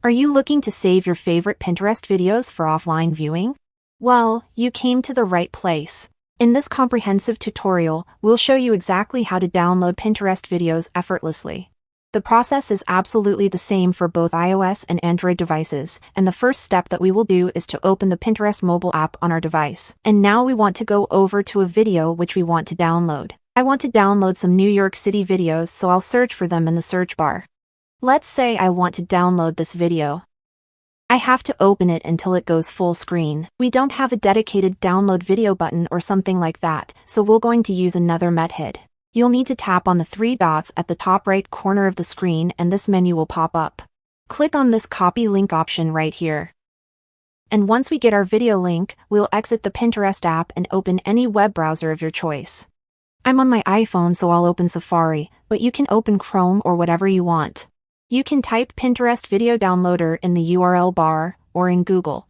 Are you looking to save your favorite Pinterest videos for offline viewing? Well, you came to the right place. In this comprehensive tutorial, we'll show you exactly how to download Pinterest videos effortlessly. The process is absolutely the same for both iOS and Android devices, and the first step that we will do is to open the Pinterest mobile app on our device. And now we want to go over to a video which we want to download. I want to download some New York City videos, so I'll search for them in the search bar. Let's say I want to download this video. I have to open it until it goes full screen. We don't have a dedicated download video button or something like that, so we're going to use another method. You'll need to tap on the three dots at the top right corner of the screen and this menu will pop up. Click on this copy link option right here. And once we get our video link, we'll exit the Pinterest app and open any web browser of your choice. I'm on my iPhone, so I'll open Safari, but you can open Chrome or whatever you want. You can type Pinterest Video Downloader in the URL bar or in Google.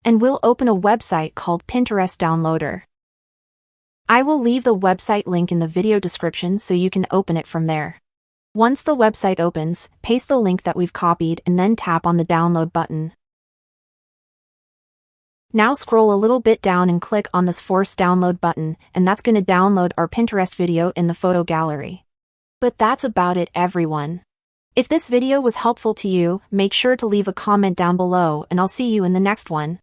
And we'll open a website called Pinterest Downloader. I will leave the website link in the video description so you can open it from there. Once the website opens, paste the link that we've copied and then tap on the download button. Now scroll a little bit down and click on this force download button, and that's going to download our Pinterest video in the photo gallery. But that's about it, everyone. If this video was helpful to you, make sure to leave a comment down below and I'll see you in the next one.